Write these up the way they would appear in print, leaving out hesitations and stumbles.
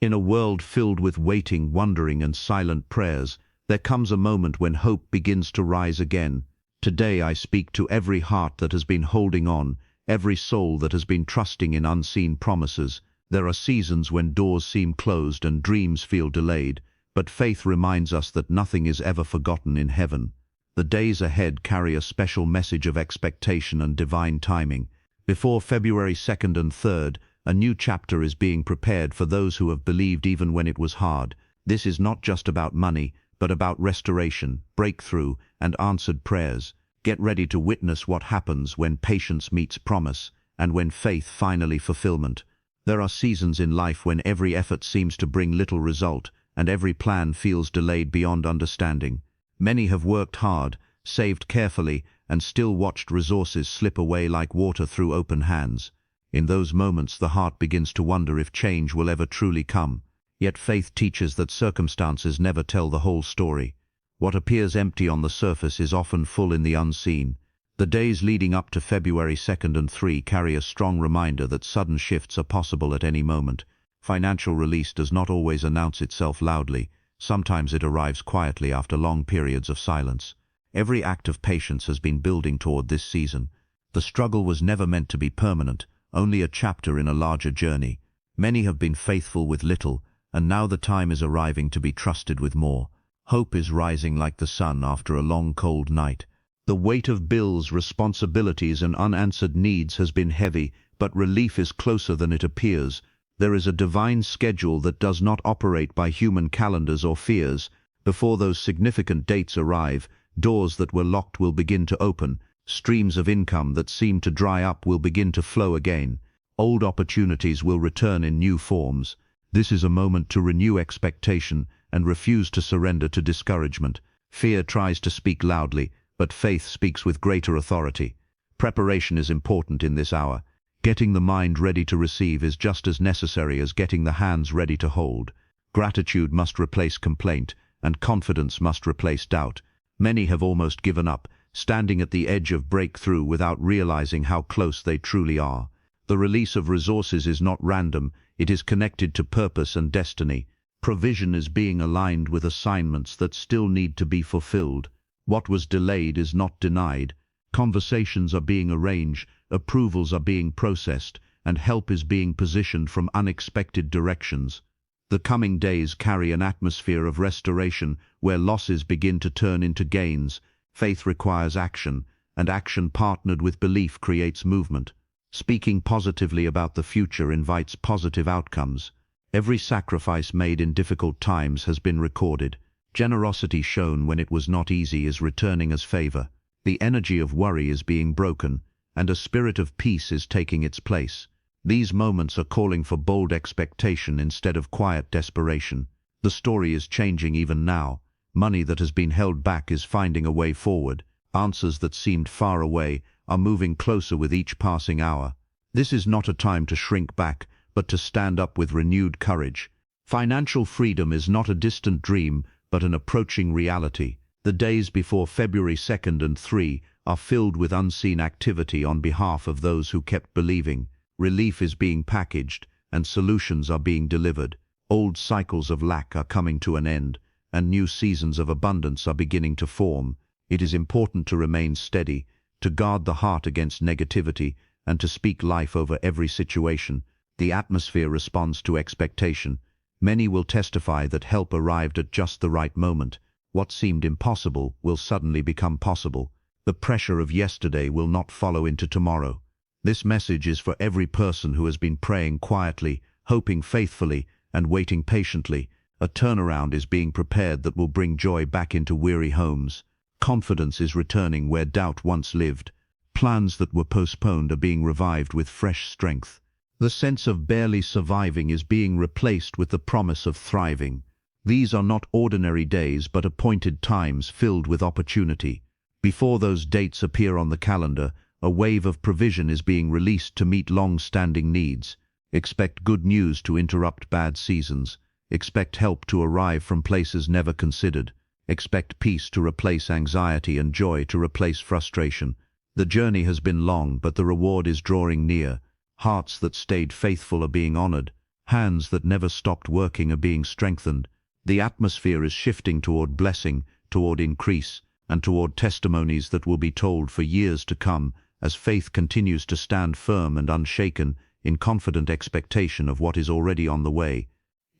In a world filled with waiting, wondering, and silent prayers, there comes a moment when hope begins to rise again. Today I speak to every heart that has been holding on, every soul that has been trusting in unseen promises. There are seasons when doors seem closed and dreams feel delayed, but faith reminds us that nothing is ever forgotten in heaven. The days ahead carry a special message of expectation and divine timing. Before February 2nd and 3rd, a new chapter is being prepared for those who have believed even when it was hard. This is not just about money, but about restoration, breakthrough, and answered prayers. Get ready to witness what happens when patience meets promise, and when faith finally fulfillment. There are seasons in life when every effort seems to bring little result, and every plan feels delayed beyond understanding. Many have worked hard, saved carefully, and still watched resources slip away like water through open hands. In those moments, the heart begins to wonder if change will ever truly come. Yet faith teaches that circumstances never tell the whole story. What appears empty on the surface is often full in the unseen. The days leading up to February 2nd and 3 carry a strong reminder that sudden shifts are possible at any moment. Financial release does not always announce itself loudly. Sometimes it arrives quietly after long periods of silence. Every act of patience has been building toward this season. The struggle was never meant to be permanent, only a chapter in a larger journey. Many have been faithful with little, and now the time is arriving to be trusted with more. Hope is rising like the sun after a long cold night. The weight of bills, responsibilities, and unanswered needs has been heavy, but relief is closer than it appears. There is a divine schedule that does not operate by human calendars or fears. Before those significant dates arrive, doors that were locked will begin to open. Streams of income that seemed to dry up will begin to flow again. Old opportunities will return in new forms. This is a moment to renew expectation and refuse to surrender to discouragement. Fear tries to speak loudly, but faith speaks with greater authority. Preparation is important in this hour. Getting the mind ready to receive is just as necessary as getting the hands ready to hold. Gratitude must replace complaint, and confidence must replace doubt. Many have almost given up, standing at the edge of breakthrough without realizing how close they truly are. The release of resources is not random, it is connected to purpose and destiny. Provision is being aligned with assignments that still need to be fulfilled. What was delayed is not denied. Conversations are being arranged, approvals are being processed, and help is being positioned from unexpected directions. The coming days carry an atmosphere of restoration where losses begin to turn into gains. Faith requires action, and action partnered with belief creates movement. Speaking positively about the future invites positive outcomes. Every sacrifice made in difficult times has been recorded. Generosity shown when it was not easy is returning as favor. The energy of worry is being broken, and a spirit of peace is taking its place. These moments are calling for bold expectation instead of quiet desperation. The story is changing even now. Money that has been held back is finding a way forward. Answers that seemed far away are moving closer with each passing hour. This is not a time to shrink back, but to stand up with renewed courage. Financial freedom is not a distant dream, but an approaching reality. The days before February 2nd and 3 are filled with unseen activity on behalf of those who kept believing. Relief is being packaged, and solutions are being delivered. Old cycles of lack are coming to an end, and new seasons of abundance are beginning to form. It is important to remain steady, to guard the heart against negativity, and to speak life over every situation. The atmosphere responds to expectation. Many will testify that help arrived at just the right moment. What seemed impossible will suddenly become possible. The pressure of yesterday will not follow into tomorrow. This message is for every person who has been praying quietly, hoping faithfully, and waiting patiently. A turnaround is being prepared that will bring joy back into weary homes. Confidence is returning where doubt once lived. Plans that were postponed are being revived with fresh strength. The sense of barely surviving is being replaced with the promise of thriving. These are not ordinary days but appointed times filled with opportunity. Before those dates appear on the calendar, a wave of provision is being released to meet long-standing needs. Expect good news to interrupt bad seasons. Expect help to arrive from places never considered. Expect peace to replace anxiety and joy to replace frustration. The journey has been long, but the reward is drawing near. Hearts that stayed faithful are being honored. Hands that never stopped working are being strengthened. The atmosphere is shifting toward blessing, toward increase, and toward testimonies that will be told for years to come as faith continues to stand firm and unshaken in confident expectation of what is already on the way.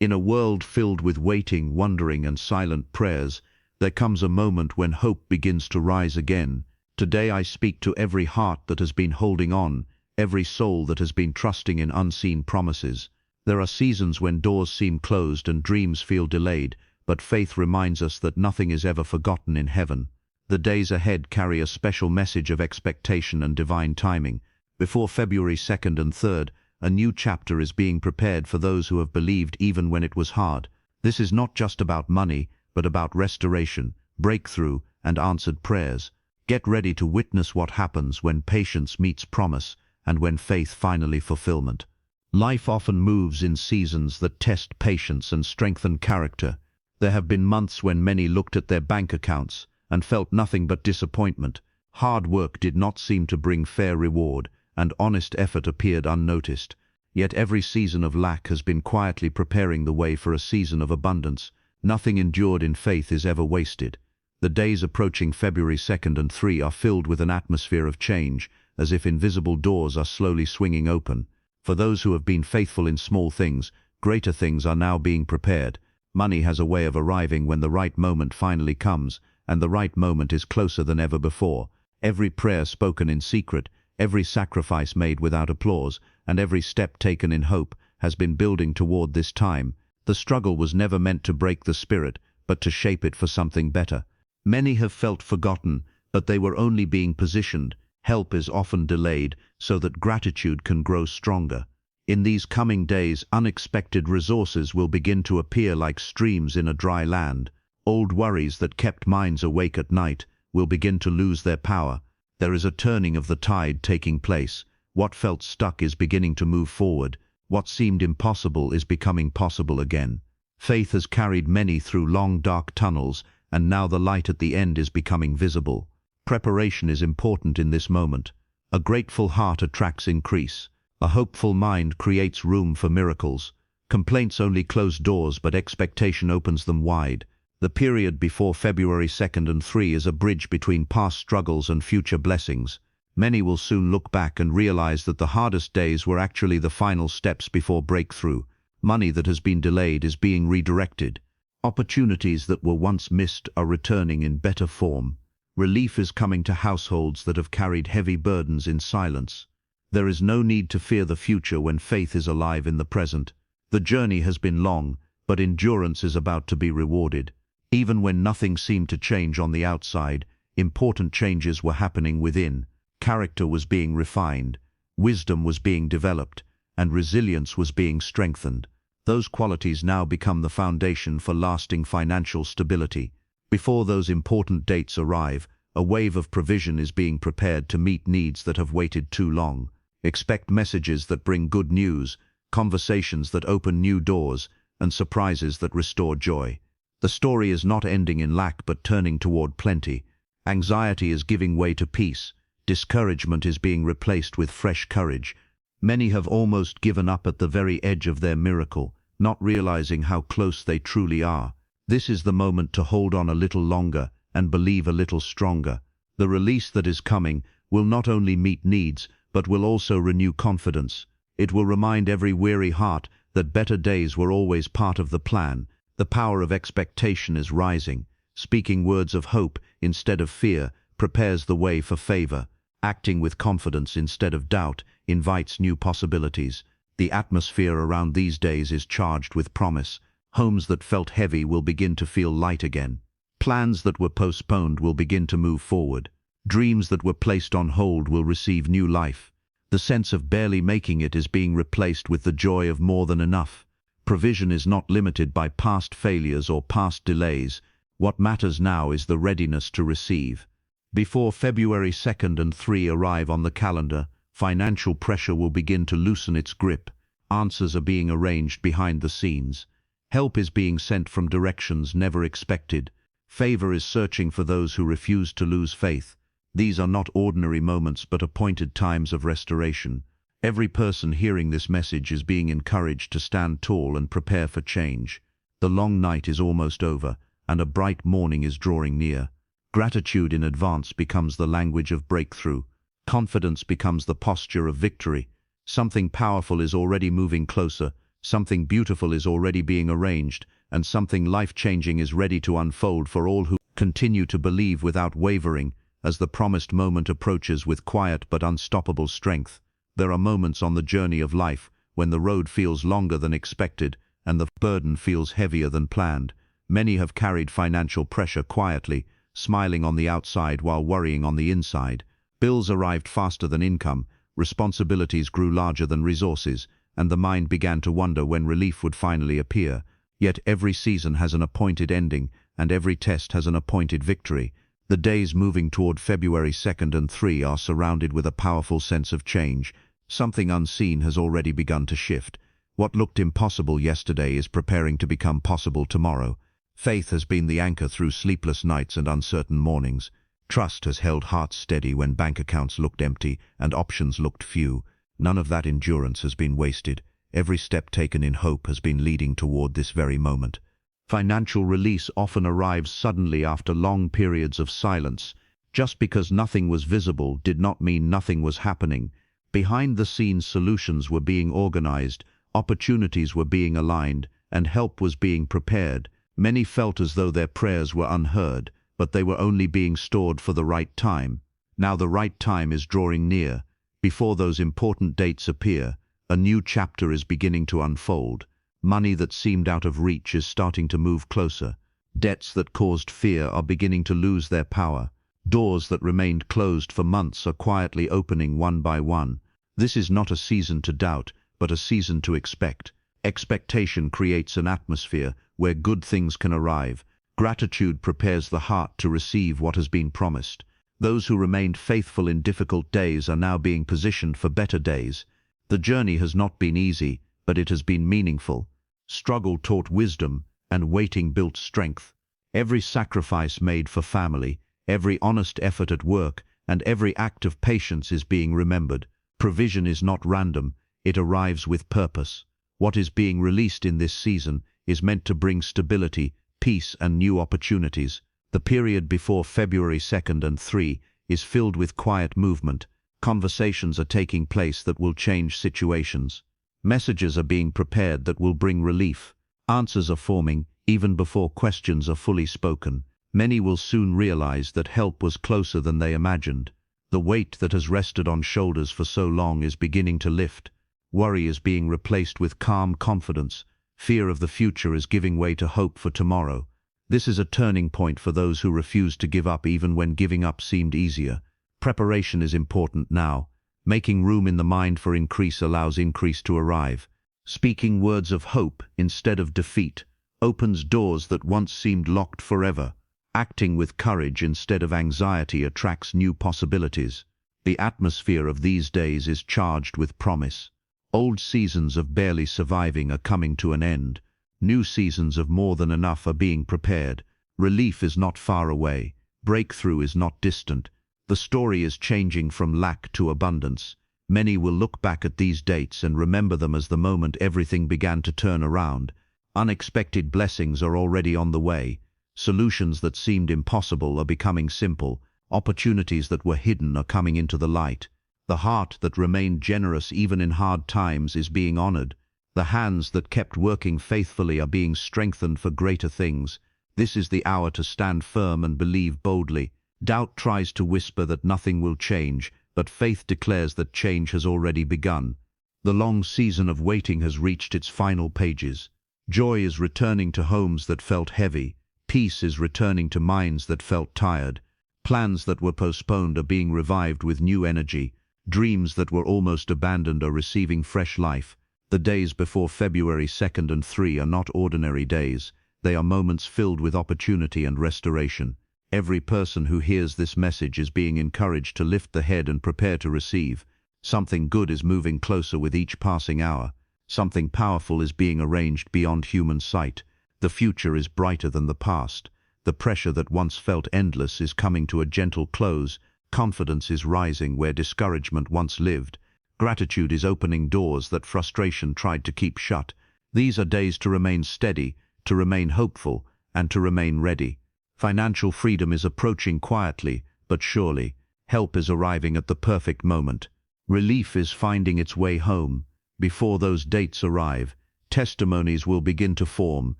In a world filled with waiting, wondering, and silent prayers, there comes a moment when hope begins to rise again. Today I speak to every heart that has been holding on, every soul that has been trusting in unseen promises. There are seasons when doors seem closed and dreams feel delayed, but faith reminds us that nothing is ever forgotten in heaven. The days ahead carry a special message of expectation and divine timing. Before February 2nd and 3rd, a new chapter is being prepared for those who have believed even when it was hard. This is not just about money, but about restoration, breakthrough, and answered prayers. Get ready to witness what happens when patience meets promise and when faith finally fulfillment. Life often moves in seasons that test patience and strengthen character. There have been months when many looked at their bank accounts and felt nothing but disappointment. Hard work did not seem to bring fair reward, and honest effort appeared unnoticed. Yet every season of lack has been quietly preparing the way for a season of abundance. Nothing endured in faith is ever wasted. The days approaching February 2nd and 3 are filled with an atmosphere of change, as if invisible doors are slowly swinging open. For those who have been faithful in small things, greater things are now being prepared. Money has a way of arriving when the right moment finally comes, and the right moment is closer than ever before. Every prayer spoken in secret, every sacrifice made without applause, and every step taken in hope has been building toward this time. The struggle was never meant to break the spirit, but to shape it for something better. Many have felt forgotten, but they were only being positioned. Help is often delayed so that gratitude can grow stronger. In these coming days, unexpected resources will begin to appear like streams in a dry land. Old worries that kept minds awake at night will begin to lose their power. There is a turning of the tide taking place. What felt stuck is beginning to move forward. What seemed impossible is becoming possible again. Faith has carried many through long, dark tunnels, and now the light at the end is becoming visible. Preparation is important in this moment. A grateful heart attracts increase. A hopeful mind creates room for miracles. Complaints only close doors, but expectation opens them wide. The period before February 2nd and 3 is a bridge between past struggles and future blessings. Many will soon look back and realize that the hardest days were actually the final steps before breakthrough. Money that has been delayed is being redirected. Opportunities that were once missed are returning in better form. Relief is coming to households that have carried heavy burdens in silence. There is no need to fear the future when faith is alive in the present. The journey has been long, but endurance is about to be rewarded. Even when nothing seemed to change on the outside, important changes were happening within. Character was being refined, wisdom was being developed, and resilience was being strengthened. Those qualities now become the foundation for lasting financial stability. Before those important dates arrive, a wave of provision is being prepared to meet needs that have waited too long. Expect messages that bring good news, conversations that open new doors, and surprises that restore joy. The story is not ending in lack but turning toward plenty. Anxiety is giving way to peace. Discouragement is being replaced with fresh courage. Many have almost given up at the very edge of their miracle, not realizing how close they truly are. This is the moment to hold on a little longer and believe a little stronger. The release that is coming will not only meet needs, but will also renew confidence. It will remind every weary heart that better days were always part of the plan. The power of expectation is rising. Speaking words of hope instead of fear prepares the way for favor. Acting with confidence instead of doubt invites new possibilities. The atmosphere around these days is charged with promise. Homes that felt heavy will begin to feel light again. Plans that were postponed will begin to move forward. Dreams that were placed on hold will receive new life. The sense of barely making it is being replaced with the joy of more than enough. Provision is not limited by past failures or past delays. What matters now is the readiness to receive. Before February 2nd and 3 arrive on the calendar, financial pressure will begin to loosen its grip. Answers are being arranged behind the scenes. Help is being sent from directions never expected. Favor is searching for those who refuse to lose faith. These are not ordinary moments but appointed times of restoration. Every person hearing this message is being encouraged to stand tall and prepare for change. The long night is almost over, and a bright morning is drawing near. Gratitude in advance becomes the language of breakthrough. Confidence becomes the posture of victory. Something powerful is already moving closer, something beautiful is already being arranged, and something life-changing is ready to unfold for all who continue to believe without wavering, as the promised moment approaches with quiet but unstoppable strength. There are moments on the journey of life when the road feels longer than expected and the burden feels heavier than planned. Many have carried financial pressure quietly, smiling on the outside while worrying on the inside. Bills arrived faster than income, responsibilities grew larger than resources, and the mind began to wonder when relief would finally appear. Yet every season has an appointed ending, and every test has an appointed victory. The days moving toward February 2nd and 3 are surrounded with a powerful sense of change. Something unseen has already begun to shift. What looked impossible yesterday is preparing to become possible tomorrow. Faith has been the anchor through sleepless nights and uncertain mornings. Trust has held hearts steady when bank accounts looked empty and options looked few. None of that endurance has been wasted. Every step taken in hope has been leading toward this very moment. Financial release often arrives suddenly after long periods of silence. Just because nothing was visible did not mean nothing was happening. Behind the scenes, solutions were being organized, opportunities were being aligned, and help was being prepared. Many felt as though their prayers were unheard, but they were only being stored for the right time. Now the right time is drawing near. Before those important dates appear, a new chapter is beginning to unfold. Money that seemed out of reach is starting to move closer. Debts that caused fear are beginning to lose their power. Doors that remained closed for months are quietly opening one by one. This is not a season to doubt, but a season to expect. Expectation creates an atmosphere where good things can arrive. Gratitude prepares the heart to receive what has been promised. Those who remained faithful in difficult days are now being positioned for better days. The journey has not been easy, but it has been meaningful. Struggle taught wisdom, and waiting built strength. Every sacrifice made for family, every honest effort at work, and every act of patience is being remembered. Provision is not random, it arrives with purpose. What is being released in this season is meant to bring stability, peace, and new opportunities. The period before February 2nd and 3 is filled with quiet movement. Conversations are taking place that will change situations. Messages are being prepared that will bring relief. Answers are forming, even before questions are fully spoken. Many will soon realize that help was closer than they imagined. The weight that has rested on shoulders for so long is beginning to lift. Worry is being replaced with calm confidence. Fear of the future is giving way to hope for tomorrow. This is a turning point for those who refuse to give up even when giving up seemed easier. Preparation is important now. Making room in the mind for increase allows increase to arrive. Speaking words of hope instead of defeat opens doors that once seemed locked forever. Acting with courage instead of anxiety attracts new possibilities. The atmosphere of these days is charged with promise. Old seasons of barely surviving are coming to an end. New seasons of more than enough are being prepared. Relief is not far away. Breakthrough is not distant. The story is changing from lack to abundance. Many will look back at these dates and remember them as the moment everything began to turn around. Unexpected blessings are already on the way. Solutions that seemed impossible are becoming simple. Opportunities that were hidden are coming into the light. The heart that remained generous even in hard times is being honored. The hands that kept working faithfully are being strengthened for greater things. This is the hour to stand firm and believe boldly. Doubt tries to whisper that nothing will change, but faith declares that change has already begun. The long season of waiting has reached its final pages. Joy is returning to homes that felt heavy. Peace is returning to minds that felt tired. Plans that were postponed are being revived with new energy. Dreams that were almost abandoned are receiving fresh life. The days before February 2nd and 3 are not ordinary days. They are moments filled with opportunity and restoration. Every person who hears this message is being encouraged to lift the head and prepare to receive. Something good is moving closer with each passing hour. Something powerful is being arranged beyond human sight. The future is brighter than the past. The pressure that once felt endless is coming to a gentle close. Confidence is rising where discouragement once lived. Gratitude is opening doors that frustration tried to keep shut. These are days to remain steady, to remain hopeful, and to remain ready. Financial freedom is approaching quietly, but surely. Help is arriving at the perfect moment. Relief is finding its way home. Before those dates arrive, testimonies will begin to form,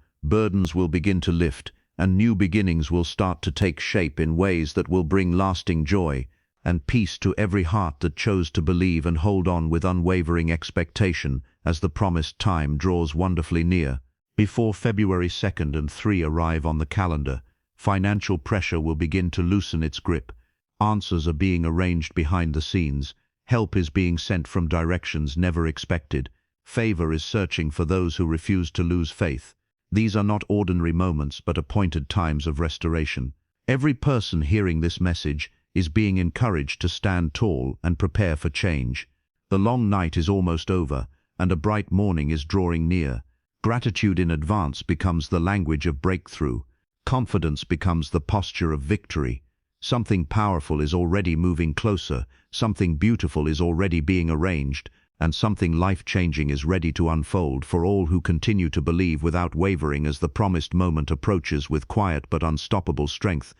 burdens will begin to lift, and new beginnings will start to take shape in ways that will bring lasting joy and peace to every heart that chose to believe and hold on with unwavering expectation as the promised time draws wonderfully near. Before February 2nd and 3 arrive on the calendar, financial pressure will begin to loosen its grip. Answers are being arranged behind the scenes. Help is being sent from directions never expected. Favor is searching for those who refuse to lose faith. These are not ordinary moments but appointed times of restoration. Every person hearing this message is being encouraged to stand tall and prepare for change. The long night is almost over, and a bright morning is drawing near. Gratitude in advance becomes the language of breakthrough. Confidence becomes the posture of victory. Something powerful is already moving closer, something beautiful is already being arranged, and something life-changing is ready to unfold for all who continue to believe without wavering as the promised moment approaches with quiet but unstoppable strength.